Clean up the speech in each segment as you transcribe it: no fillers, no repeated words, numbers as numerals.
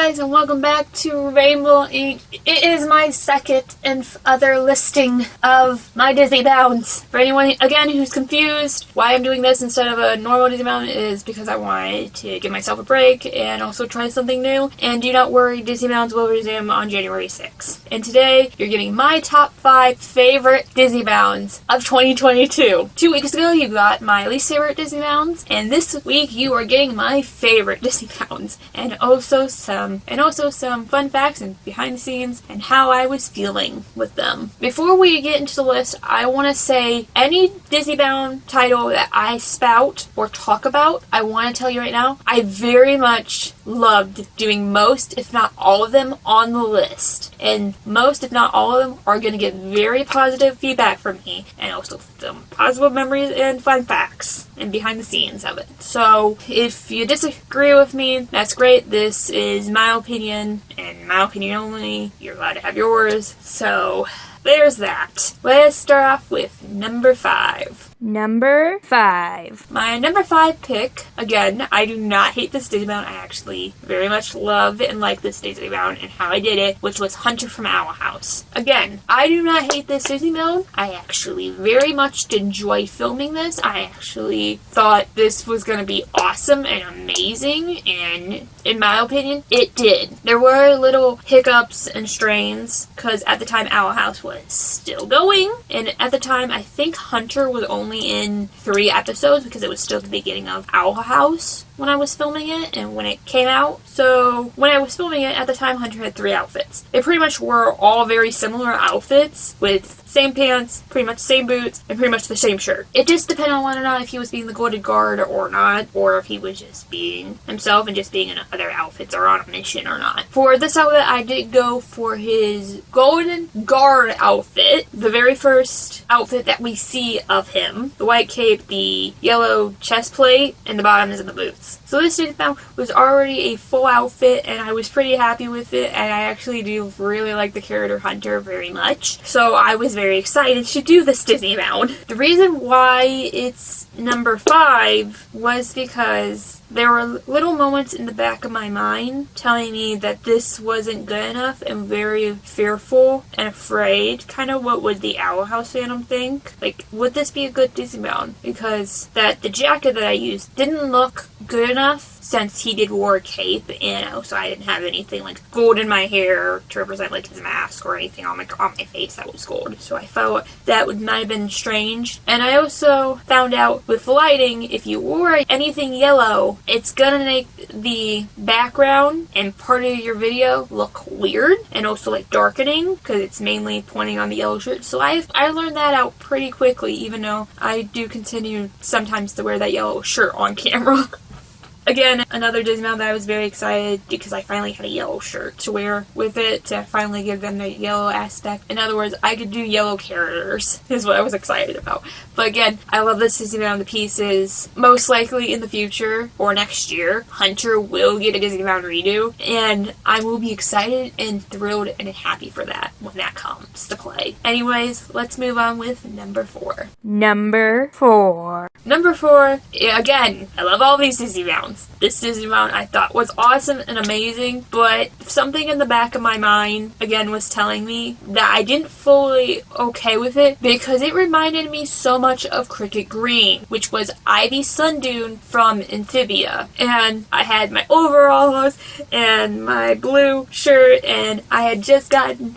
guys, and welcome back to Rainbow Ink. It is my second and other listing of my Disney Bounds. For anyone, again, who's confused why I'm doing this instead of a normal Disney Bound is because I wanted to give myself a break and also try something new. And do not worry, Disney Bounds will resume on January 6th. And today, you're getting my top 5 favorite Disney Bounds of 2022. 2 weeks ago, you got my least favorite Disney Bounds, and this week, you are getting my favorite Disney Bounds. And also some fun facts and behind the scenes and how I was feeling with them. Before we get into the list, I want to say any Disney Bound title that I spout or talk about, I want to tell you right now, I very much loved doing most, if not all of them, on the list. And most, if not all of them, are going to get very positive feedback from me, and also some positive memories and fun facts and behind the scenes of it. So if you disagree with me, that's great. This is my opinion, and my opinion only. You're allowed to have yours. So there's that. Let's start off with number 5. Number 5. My number 5 pick, again, I do not hate this Disney Bound. I actually very much love and like this Disney Bound and how I did it, which was Hunter from Owl House. Again, I do not hate this Disney Bound. I actually very much enjoyed filming this. I actually thought this was going to be awesome and amazing, and in my opinion, it did. There were little hiccups and strains, because at the time Owl House was still going, and at the time I think Hunter was only in 3 episodes because it was still the beginning of Owl House when I was filming it and when it came out. So when I was filming it, at the time Hunter had 3 outfits. They pretty much were all very similar outfits with same pants, pretty much same boots, and pretty much the same shirt. It just depended on whether or not if he was being the Golden Guard or not, or if he was just being himself and just being in other outfits or on a mission or not. For this outfit, I did go for his Golden Guard outfit, the very first outfit that we see of him. The white cape, the yellow chest plate, and the bottoms and the boots. So this Disney Bound was already a full outfit, and I was pretty happy with it, and I actually do really like the character Hunter very much. So I was very excited to do this Disney Bound. The reason why it's number 5 was because there were little moments in the back of my mind telling me that this wasn't good enough and very fearful and afraid. Kind of what would the Owl House fandom think? Like, would this be a good Disney Bound? Because the jacket that I used didn't look good enough since he did wear a cape, and also I didn't have anything like gold in my hair to represent like his mask or anything on my face that was gold. So I felt that might have been strange. And I also found out with lighting, if you wore anything yellow, it's gonna make the background and part of your video look weird and also like darkening because it's mainly pointing on the yellow shirt. So I learned that out pretty quickly, even though I do continue sometimes to wear that yellow shirt on camera. Again, another Disney Bound that I was very excited because I finally had a yellow shirt to wear with it to finally give them the yellow aspect. In other words, I could do yellow characters is what I was excited about. But again, I love this Disney Bound. The pieces, most likely in the future or next year, Hunter will get a Disney Bound redo, and I will be excited and thrilled and happy for that when that comes to play. Anyways, let's move on with number 4. Number 4. Number 4, again, I love all these Disney Bounds. This Disney Bound I thought was awesome and amazing, but something in the back of my mind, again, was telling me that I didn't fully okay with it because it reminded me so much of Cricket Green, which was Ivy Sundune from Amphibia. And I had my overalls and my blue shirt, and I had just gotten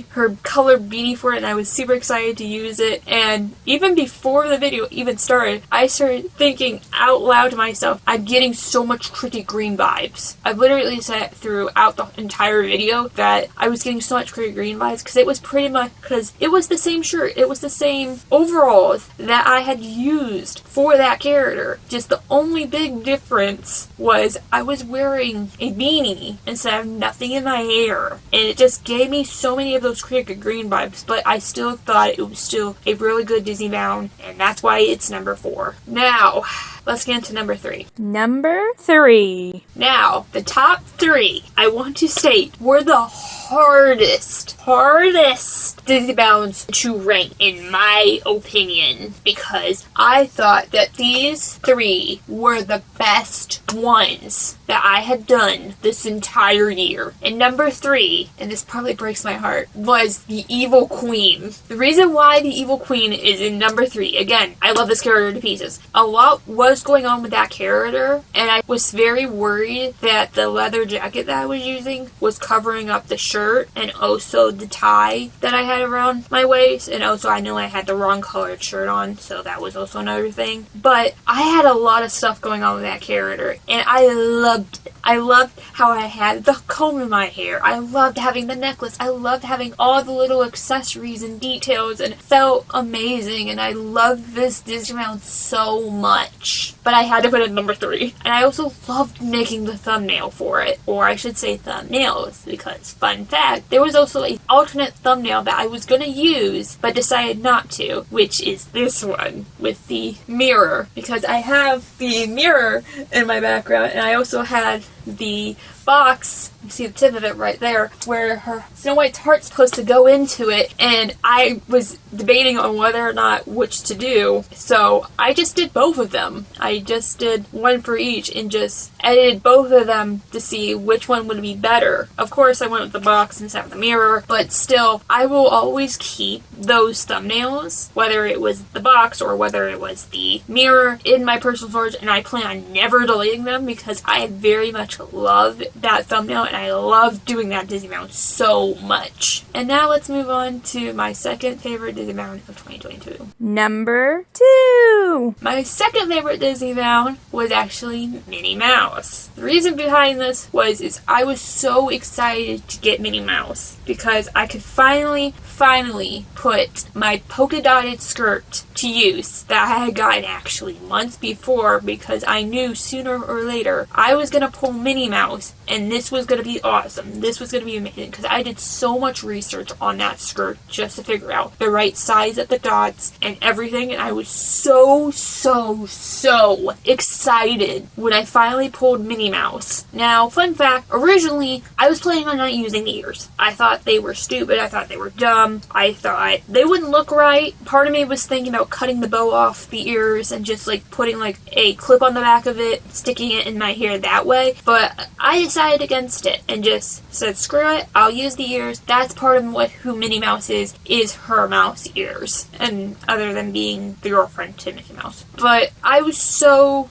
her color beanie for it, and I was super excited to use it. And even before the video even started, I started thinking out loud to myself, I'm getting so much Cricket Green vibes. I've literally said throughout the entire video that I was getting so much Cricket Green vibes because it was pretty much, because it was the same shirt, it was the same overalls that I had used for that character. Just the only big difference was I was wearing a beanie instead of nothing in my hair, and it just gave me so many of those Cricket Green vibes, but I still thought it was still a really good Disney Bound, and that's why it's number 4. Now, let's get into number 3. Number 3. Now, the top 3, I want to state, were the hardest Disney Bounds to rank, in my opinion, because I thought that these three were the best ones that I had done this entire year. And number 3, and this probably breaks my heart, was the Evil Queen. The reason why the Evil Queen is in number 3, again, I love this character to pieces. A lot was going on with that character, and I was very worried that the leather jacket that I was using was covering up the shirt and also the tie that I had around my waist, and also I knew I had the wrong colored shirt on, so that was also another thing. But I had a lot of stuff going on with that character, and I loved it. I loved how I had the comb in my hair. I loved having the necklace. I loved having all the little accessories and details, and it felt amazing, and I loved this Disney Bound so much. But I had to put it in number 3. And I also loved making the thumbnail for it, or I should say thumbnails, because fun fact, there was also an alternate thumbnail that I was going to use, but decided not to, which is this one with the mirror, because I have the mirror in my background, and I also had the box, you see the tip of it right there, where her Snow White's heart's supposed to go into it, and I was debating on whether or not which to do, so I just did both of them. I just did one for each and just edited both of them to see which one would be better. Of course, I went with the box instead of the mirror, but still, I will always keep those thumbnails, whether it was the box or whether it was the mirror, in my personal storage, and I plan on never deleting them because I very much love that thumbnail, and I love doing that Disney Bound so much. And now let's move on to my second favorite Disney Bound of 2022. Number 2. My second favorite Disney Bound was actually Minnie Mouse. The reason behind this is I was so excited to get Minnie Mouse because I could finally put my polka dotted skirt to use that I had gotten actually months before, because I knew sooner or later I was going to pull Minnie Mouse and this was going to be awesome. This was going to be amazing because I did so much research on that skirt just to figure out the right size of the dots and everything, and I was so excited when I finally pulled Minnie Mouse. Now, fun fact, originally I was planning on not using the ears. I thought they were stupid. I thought they were dumb. I thought they wouldn't look right. Part of me was thinking about cutting the bow off the ears and just like putting like a clip on the back of it, sticking it in my hair that way, but I decided against it and just said, screw it, I'll use the ears. That's part of who Minnie Mouse is her mouse ears, and other than being the girlfriend to Mickey Mouse. But I was so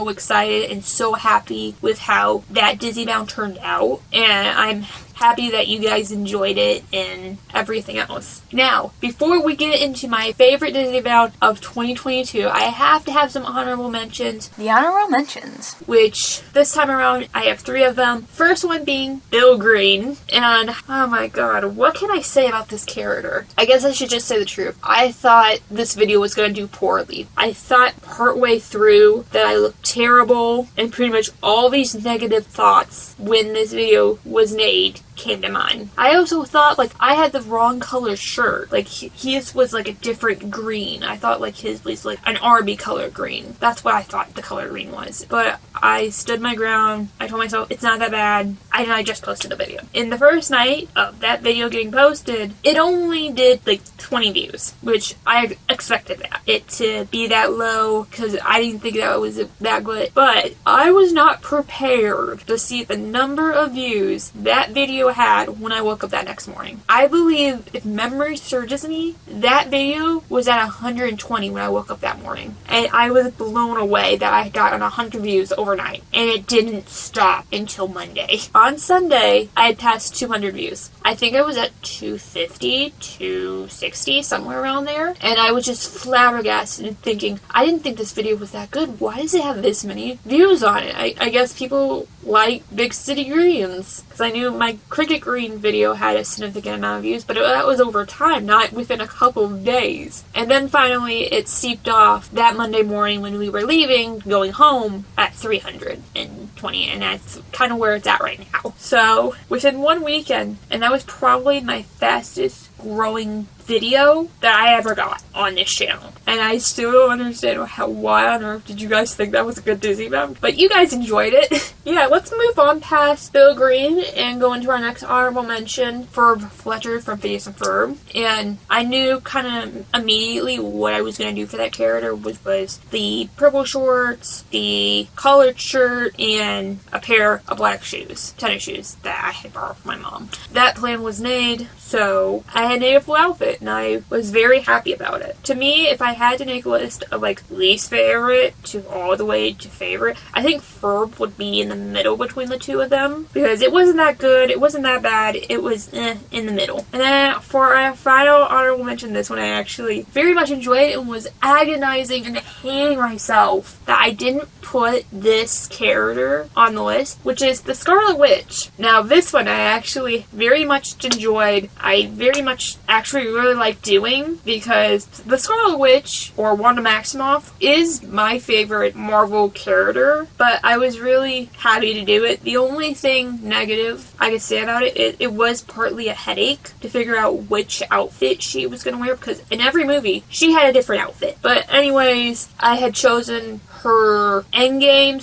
excited and so happy with how that Disney Bound turned out, and I'm happy that you guys enjoyed it and everything else. Now, before we get into my favorite Disney Bound of 2022, I have to have some honorable mentions. The honorable mentions. Which, this time around, I have 3 of them. First one being Bill Green. And, oh my god, what can I say about this character? I guess I should just say the truth. I thought this video was going to do poorly. I thought partway through that I looked terrible, and pretty much all these negative thoughts when this video was made came to mind. I also thought like I had the wrong color shirt. Like his was like a different green. I thought like his was like an Arby color green. That's what I thought the color green was. But I stood my ground. I told myself it's not that bad. And I just posted a video. In the first night of that video getting posted, it only did like 20 views, which I expected it to be that low because I didn't think that was that good. But I was not prepared to see the number of views that video had when I woke up that next morning. I believe, if memory serves me, that video was at 120 when I woke up that morning. And I was blown away that I got on 100 views overnight. And it didn't stop until Monday. On Sunday, I had passed 200 views. I think I was at 250, 260, somewhere around there. And I was just flabbergasted and thinking, I didn't think this video was that good. Why does it have this many views on it? I guess people like Big City Greens. Because I knew my Cricket Green video had a significant amount of views, but that was over time, not within a couple of days. And then finally it seeped off that Monday morning when we were leaving, going home, at 320, and that's kind of where it's at right now. So within one weekend, and that was probably my fastest growing video that I ever got on this channel. And I still don't understand why on earth did you guys think that was a good Disney Bound? But you guys enjoyed it. Yeah, let's move on past Bill Green and go into our next honorable mention for Fletcher from Phineas and Ferb. And I knew kind of immediately what I was going to do for that character was the purple shorts, the collared shirt, and a pair of black shoes, tennis shoes that I had borrowed from my mom. That plan was made, so I had made a full outfit, and I was very happy about it. To me, if I had to make a list of like least favorite to all the way to favorite, I think Ferb would be in the middle between the two of them, because it wasn't that good, it wasn't that bad, it was in the middle. And then for our final honorable mention, this one I actually very much enjoyed and was agonizing and hating myself that I didn't put this character on the list, which is the Scarlet Witch. Now this one I actually very much enjoyed. I very much actually really like doing, because the Scarlet Witch, or Wanda Maximoff, is my favorite Marvel character, but I was really happy to do it. The only thing negative I could say about it was partly a headache to figure out which outfit she was going to wear, because in every movie she had a different outfit. But anyways, I had chosen her Endgame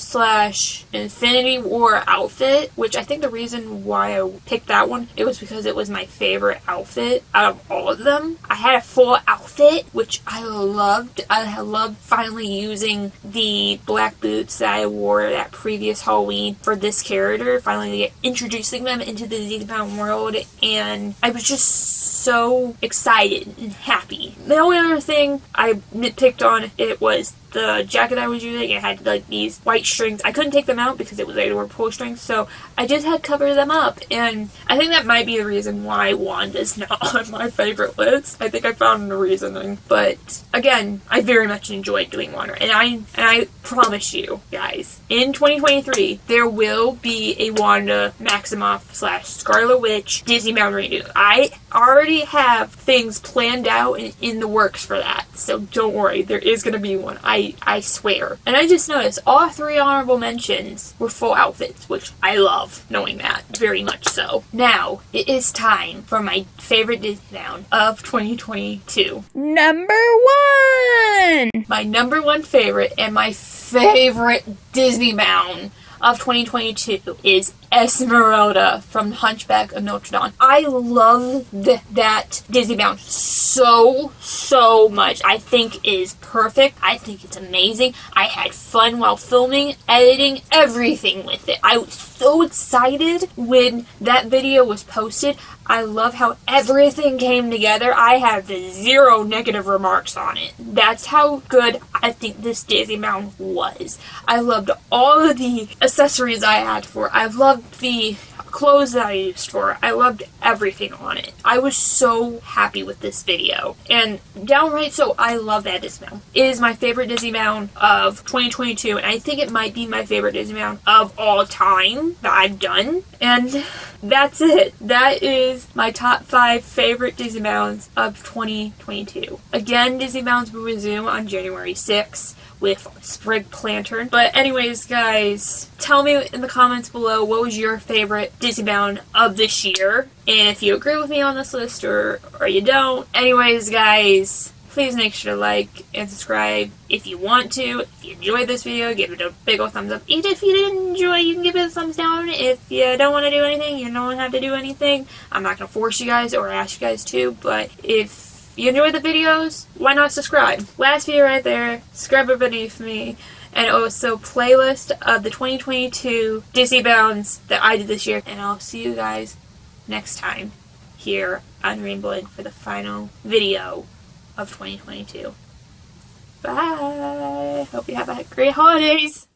/ Infinity War outfit, which I think the reason why I picked that one, it was because it was my favorite outfit out of all of them. I had a full outfit, which I loved. I loved finally using the black boots that I wore that previous Halloween for this character, finally introducing them into the Disney Bound world, and I was just so excited and happy. The only other thing I nitpicked on it was the jacket I was using. It had like these white strings. I couldn't take them out because it was they were pull strings, so I just had to cover them up, and I think that might be the reason why Wanda's not on my favorite list. I think I found the reasoning, but again, I very much enjoyed doing Wanda, and I promise you guys, in 2023 there will be a Wanda Maximoff / Scarlet Witch Disney Bound redo. I already have things planned out in the works for that, so don't worry, there is going to be one. I swear. And I just noticed all 3 honorable mentions were full outfits, which I love knowing that, very much so. Now, it is time for my favorite Disney Bound of 2022. Number 1! My number 1 favorite and my favorite Disney Bound of 2022 is Esmeralda from Hunchback of Notre Dame. I love that Disney Bound so much. I think it is perfect. I think it's amazing. I had fun while filming, editing, everything with it. I was so excited when that video was posted. I love how everything came together. I have 0 negative remarks on it. That's how good I think this Disney Bound was. I loved all of the accessories I had for it. I loved the clothes that I used for it. I loved everything on it. I was so happy with this video. And downright so, I love that Disney Bound. It is my favorite Disney Bound of 2022, and I think it might be my favorite Disney Bound of all time that I've done. And that's it. That is my top 5 favorite Disney Bounds of 2022. Again, Disney Bounds will resume on January 6th with Sprig Lantern. But anyways, guys, tell me in the comments below what was your favorite Disney Bound of this year, and if you agree with me on this list or you don't. Anyways, guys, please make sure to like and subscribe if you want to. If you enjoyed this video, give it a big old thumbs up. Even if you didn't enjoy, you can give it a thumbs down. If you don't want to do anything, you don't have to do anything. I'm not going to force you guys or ask you guys to, but if you enjoy the videos, why not subscribe? Last video right there, subscribe beneath me, and also playlist of the 2022 Disney Bounds that I did this year. And I'll see you guys next time here on Rainbow for the final video of 2022. Bye! Hope you have a great holidays!